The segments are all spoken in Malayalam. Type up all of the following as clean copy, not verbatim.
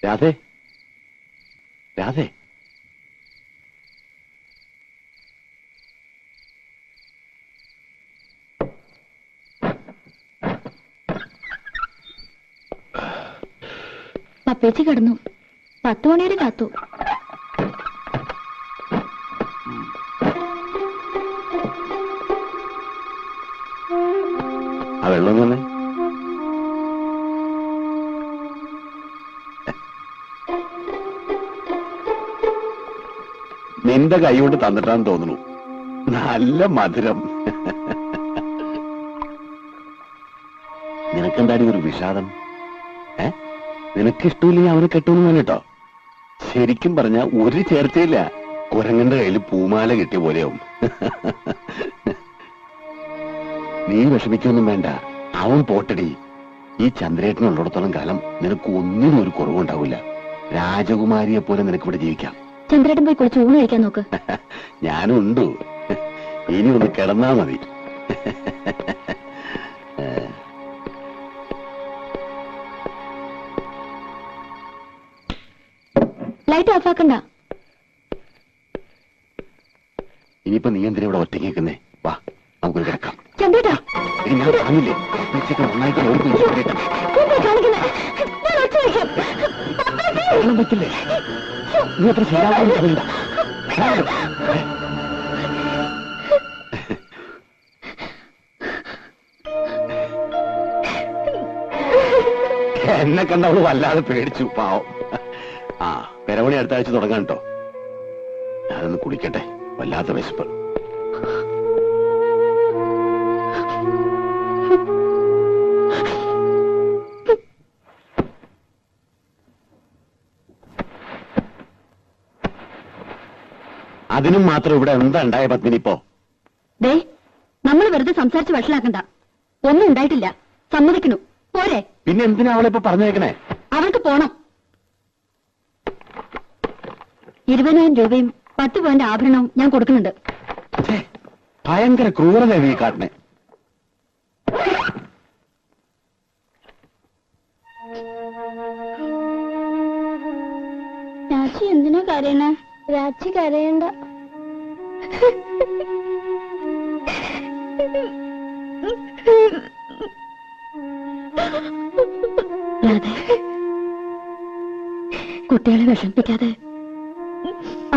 രാധേ, രാധേ, പപ്പേച്ചി കിടന്നു. 10 മണി വരെ കാത്തു. ആ വെള്ളം തന്നെ. നിന്റെ കൈ കൊണ്ട് തന്നിട്ടാന്ന് തോന്നുന്നു. നല്ല മധുരം. നിനക്കെന്താടി ഒരു വിഷാദം? നിനക്കിഷ്ടമില്ലെങ്കിൽ അവനെ കെട്ടുമെന്ന് കേട്ടോ. ശരിക്കും പറഞ്ഞ ഒരു ചേർച്ചയില്ല. കുരങ്ങന്റെ കയ്യിൽ പൂമാല കിട്ടിയ പോലെയാവും. നീ വിഷമിക്കൊന്നും വേണ്ട. അവൻ പോട്ടടി. ഈ ചന്ദ്രേട്ടനുള്ളിടത്തോളം കാലം നിനക്ക് ഒന്നിനും ഒരു കുറവുണ്ടാവില്ല. രാജകുമാരിയെ പോലെ നിനക്ക് ഇവിടെ ജീവിക്കാം. ചന്ദ്രേട്ടൻ പോയി കുളിച്ച് ഊണ് കഴിക്കാൻ നോക്ക്. ഞാനുണ്ടു. ഇനി ഒന്ന് കിടന്നാ മതി. ലൈറ്റ് ഓഫാക്കണ്ട. ഇനിയിപ്പോ നീ എന്തിനാ ഇവിടെ ഒറ്റയ്ക്ക് നിൽക്കുന്നേ? വാ, നമുക്കൊരു കിടക്കാം. ചന്ദ്രേട്ടാ, ഞാൻ പറഞ്ഞില്ലേ നന്നായിട്ട് പറ്റില്ലേ? നീ അത്ര ശരിയാവുന്നില്ല. എന്നെ കണ്ട അവള് വല്ലാതെ പേടിച്ചു, പാവം. ആ, പെരവണി അടുത്ത ആഴ്ച തുടങ്ങാൻ കേട്ടോ. ഞാനൊന്ന് കുളിക്കട്ടെ, വല്ലാത്ത വിശപ്പ്. അതിനും മാത്രം ഇവിടെ എന്താ ഉണ്ടായ പത്മിനി? ഇപ്പോ നമ്മൾ വെറുതെ സംസാരിച്ച് വഷളാക്കണ്ട. ഒന്നും ഉണ്ടായിട്ടില്ല, സമ്മതിക്കണു. പോരെ? പിന്നെ എന്തിനാ അവളിപ്പോ പറഞ്ഞേക്കണേ? അവൾക്ക് പോണം. 20,000 രൂപയും 10 പവന്റെ ആഭരണവും ഞാൻ കൊടുക്കുന്നുണ്ട്. ഭയങ്കര ക്രൂരത നീ കാട്ടണേ. രാജി എന്തിനാ കരയണേ? രാജി കരയണ്ട. കുട്ടികളെ വിഷമിപ്പിക്കാതെ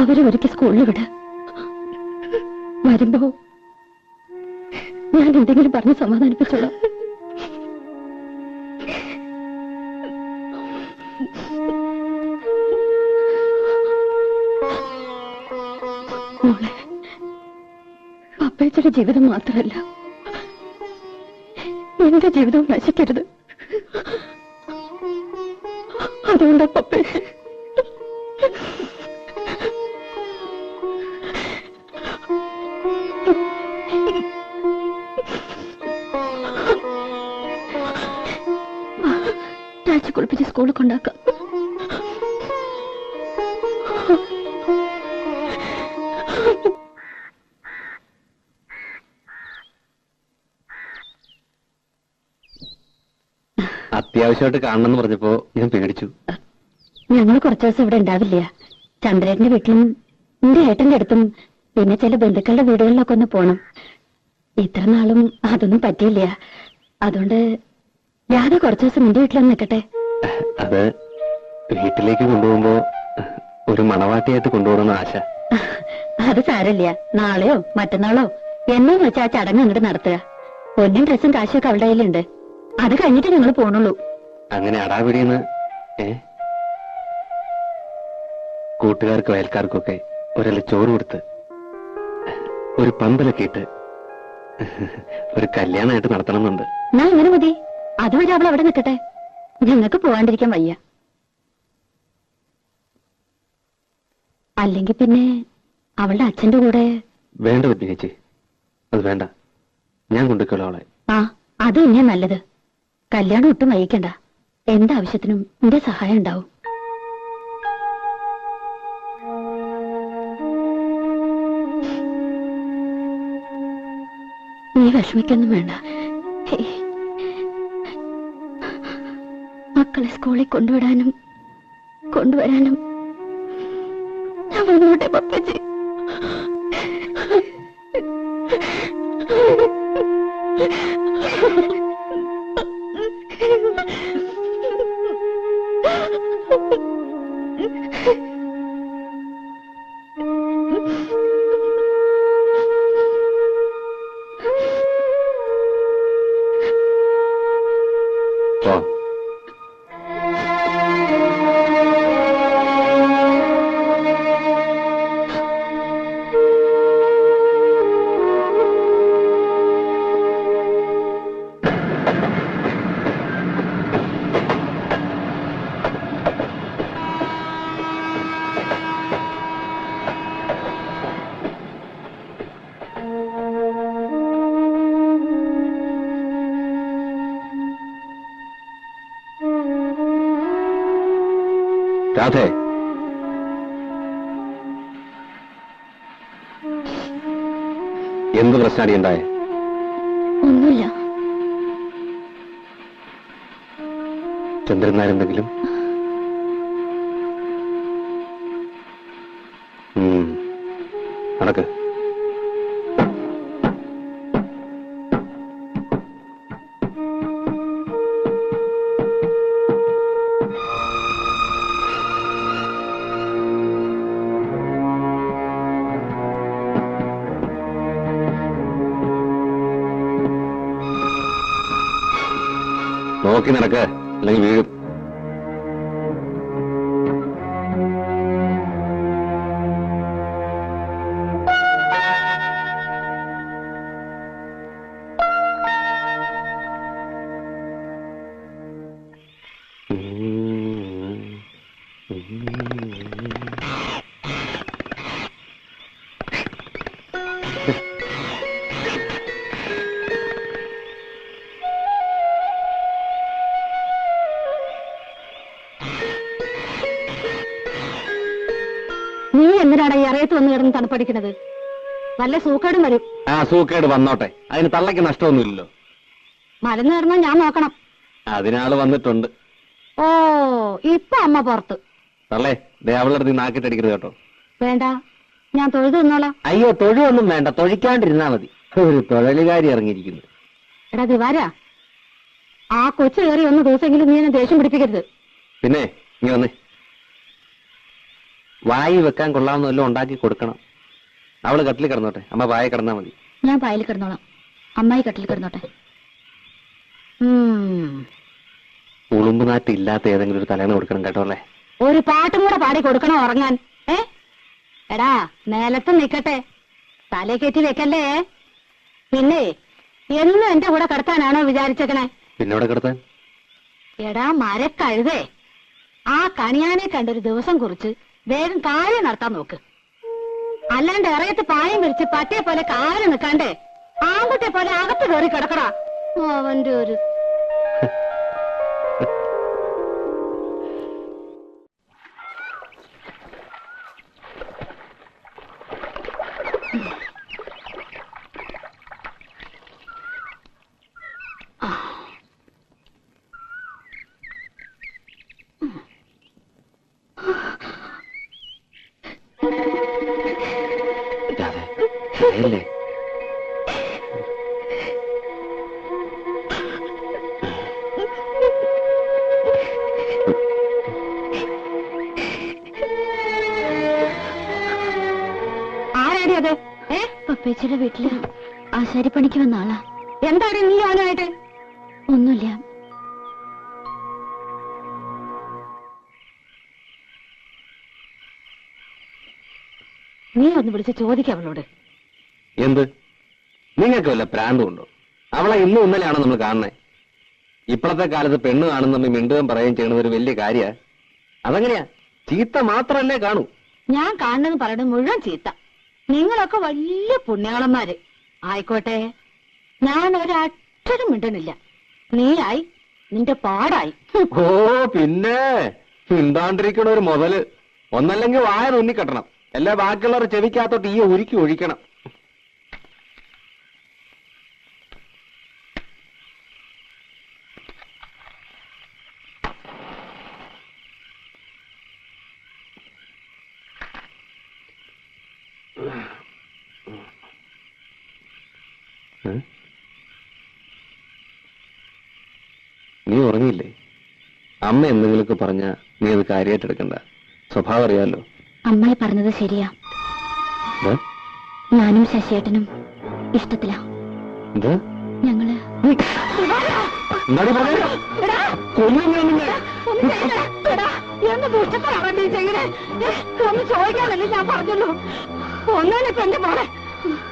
അവരെ ഒരുക്കി സ്കൂളിൽ വിട. വരുമ്പോ ഞാൻ എന്തെങ്കിലും പറഞ്ഞ് സമാധാനിപ്പിച്ചോളാം. മോളെ, പപ്പേച്ചയുടെ ജീവിതം മാത്രമല്ല എന്റെ ജീവിതവും നശിക്കരുത്. അതുകൊണ്ടാ പപ്പേച്ച കുളിപ്പിച്ച് സ്കൂളിൽ കൊണ്ടാക്കാം. അത്യാവശ്യമായിട്ട് കാണണമെന്ന് പറഞ്ഞപ്പോ ഞാൻ പേടിച്ചു. ഞങ്ങൾ കുറച്ചു ദിവസം ഇവിടെ ഉണ്ടാവില്ല. ചന്ദ്രേട്ടന്റെ വീട്ടിലും എന്റെ ഏട്ടന്റെ അടുത്തും പിന്നെ ചില ബന്ധുക്കളുടെ വീടുകളിലൊക്കെ ഒന്ന് പോണം. ഇത്ര നാളും അതൊന്നും പറ്റിയില്ല. അതുകൊണ്ട് രാധ കുറച്ചു ദിവസം നിന്റെ വീട്ടിലൊന്ന് നിൽക്കട്ടെ. അത് വീട്ടിലേക്ക് കൊണ്ടുപോകുമ്പോ ഒരു മണവാട്ടിയായിട്ട് കൊണ്ടുപോകണമെന്ന് ആശ. അത് സാരല്ല. നാളെയോ മറ്റന്നാളോ എന്നു വെച്ചാ ആ ചടങ്ങ് അങ്ങോട്ട് നടത്തുക. പൊന്നും ഡ്രസ്സും കാശൊക്കെ അവളുടെ കയ്യിലുണ്ട്. അത് കഴിഞ്ഞിട്ട് ഞങ്ങൾ പോണുള്ളൂ. അങ്ങനെ അടാപിടിയെന്ന് കൂട്ടുകാർക്കും അയൽക്കാർക്കൊക്കെ ഒരല്ല ചോറ് കൊടുത്ത് ഒരു പന്തലൊക്കെ ഇട്ട് ഒരു കല്യാണമായിട്ട് നടത്തണമെന്നുണ്ട്. എന്നാ അങ്ങനെ മതി. അതുവരെ അവൾ അവിടെ നിൽക്കട്ടെ. ഞങ്ങൾക്ക് പോവാണ്ടിരിക്കാൻ വയ്യ. അല്ലെങ്കിൽ പിന്നെ അവളുടെ അച്ഛന്റെ കൂടെ. വേണ്ട പത്നി ചേച്ചി, അത് വേണ്ട. ഞാൻ കൊണ്ടുവയ്ക്കോളാം അവളെ. ആ, അത് തന്നെയാ നല്ലത്. കല്യാണം ഒട്ടും വൈകിക്കണ്ട. എന്താവശ്യത്തിനും എന്റെ സഹായം ഉണ്ടാവും. നീ വിഷമിക്കൊന്നും വേണ്ട. മക്കളെ സ്കൂളിൽ കൊണ്ടുവിടാനും കൊണ്ടുവരാനും ഞാൻ വന്നോട്ടെ പപ്പച്ചി. രാധേ, എന്ത് പ്രശ്നമാണ് ഉണ്ടായേ? ഒന്നുമില്ല. ചന്ദ്രൻ നാരെന്തെങ്കിലും? നടക്ക്. നോക്കി നടക്ക്, അല്ലെങ്കിൽ വീഴും. നീ എന്തിനാണ് ഈ അറിയത്ത് വന്ന് കിടന്ന് തണുപ്പടിക്കുന്നത്? വല്ല സൂക്കേടും വരും. ആ സൂക്കേട് വന്നോട്ടെ, അതിന് തള്ളയ്ക്ക് നഷ്ടമൊന്നുമില്ലല്ലോ. മലന്ന് കിടന്നാ ഞാൻ നോക്കണം. അതിനാള് വന്നിട്ടുണ്ട്. ഓ, ഇപ്പൊ അമ്മ പുറത്ത്. തള്ളേ, ദേ അവളുടെ അടുത്ത് നാക്കിട്ടടിക്കരുത് കേട്ടോ. വേണ്ട, ഞാൻ തൊഴുതു നിന്നോളാം. അയ്യോ, തൊഴുവൊന്നും വേണ്ട, തൊഴിക്കാണ്ടിരുന്നാ മതി. ഒരു തൊഴിലുകാരി ഇറങ്ങിയിരിക്കുന്നു. എടാ ദിവാര, ആ കൊച്ചു കയറി ഒന്ന് ദിവസമെങ്കിലും നീ എന്നെ ദേഷ്യം പിടിപ്പിക്കരുത്. പിന്നെ നീ വന്നേ, വായി വെക്കാൻ കൊള്ളാവുന്ന വല്ലതും ഉണ്ടാക്കി കൊടുക്കണം. അവള് കട്ടിൽ കിടന്നോട്ടെ, അമ്മ വായ കിടന്നാ മതി. ഞാൻ പായൽ കിടന്നോളാം, അമ്മായി കട്ടിൽ കിടന്നോട്ടെ. ഉളുമ്പ് നാറ്റ് ഇല്ലാത്ത ഏതെങ്കിലും ഒരു തലേന്ന് കൊടുക്കണം കേട്ടോ അല്ലേ. ഒരു പാട്ടും കൂടെ പാടി കൊടുക്കണോ ഉറങ്ങാൻ? എടാ, നിലത്ത് നിക്കട്ടെ, തലേ കയറ്റി വെക്കല്ലേ. പിന്നെ എന്നും എന്റെ കൂടെ കിടത്താനാണോ വിചാരിച്ചേക്കണേ? പിന്നെ ഇവിടെ കിടത്താൻ? എടാ മരക്കഴുതേ, ആ കണിയാനെ കണ്ടൊരു ദിവസം കുറിച്ച് വേഗം കാര്യം നടത്താൻ നോക്ക്. അല്ലാണ്ട് ഇറയത്ത് പായം വിരിച്ച് പട്ടിയെ പോലെ കാല് നിൽക്കാണ്ടേ ആൺകുട്ടിയെ പോലെ അകത്ത് കയറി കിടക്കടാ. അവന്റെ ഒരു അല്ലേ ആരാടി അത്? പപ്പേച്ചിയുടെ വീട്ടില് ആശാരിപ്പണിക്ക് വന്ന ആളാ. എന്താടി നീ അവനായിട്ട്? ഒന്നുമില്ല. നീ ഒന്ന് വിളിച്ച് ചോദിക്കാം അവളോട്. എന്ത്? നിങ്ങൾക്ക് വല്ല പ്രാന്തമുണ്ടോ? അവളെ ഇന്നും ഇന്നലെയാണോ നമ്മൾ കാണുന്നത്? ഇപ്പോഴത്തെ കാലത്ത് പെണ്ണ് കാണുന്ന മിണ്ടുകയും പറയുകയും ചെയ്യുന്നത് ഒരു വലിയ കാര്യ. അതെങ്ങനെയാ? ചീത്ത മാത്രല്ലേ കാണൂ. ഞാൻ കാണുന്നത് പറയുന്നത് മുഴുവൻ ചീത്ത. നിങ്ങളൊക്കെ വലിയ പുണ്യാളന്മാര് ആയിക്കോട്ടെ. ഞാൻ ഒരക്ഷരം മിണ്ടണില്ല. നീയായി, നിന്റെ പാടായി. ഓ പിന്നെ മിണ്ടാണ്ടിരിക്കണ ഒരു മുതല്. ഒന്നല്ലെങ്കിൽ വായ തുന്നിക്കെട്ടണം, എല്ലാ ബാക്കിയുള്ളവർ ചെവിക്കകത്തോട്ട് ഈ ഉരുക്കി ഒഴിക്കണം. നീ ഉറങ്ങിയില്ലേ? അമ്മ എന്തെങ്കിലുമൊക്കെ പറഞ്ഞ നീ അത് കാര്യമായിട്ട് എടുക്കണ്ട. സ്വഭാവം അറിയാലോ. അമ്മായി പറഞ്ഞത് ശരിയാ. ഞാനും ശശിയേട്ടനും ഇഷ്ടത്തിലാ. എന്താ ഞങ്ങള് ഒന്ന് ചോദിക്കാനല്ലേ ഞാൻ പറഞ്ഞുള്ളൂ. ഒന്നാലിപ്പോ എന്റെ മോളെ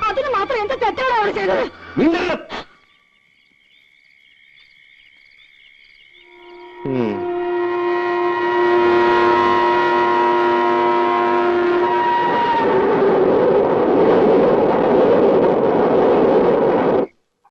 അതിന് മാത്രം എന്താ തെറ്റാണ് അവൾ ചെയ്തത്?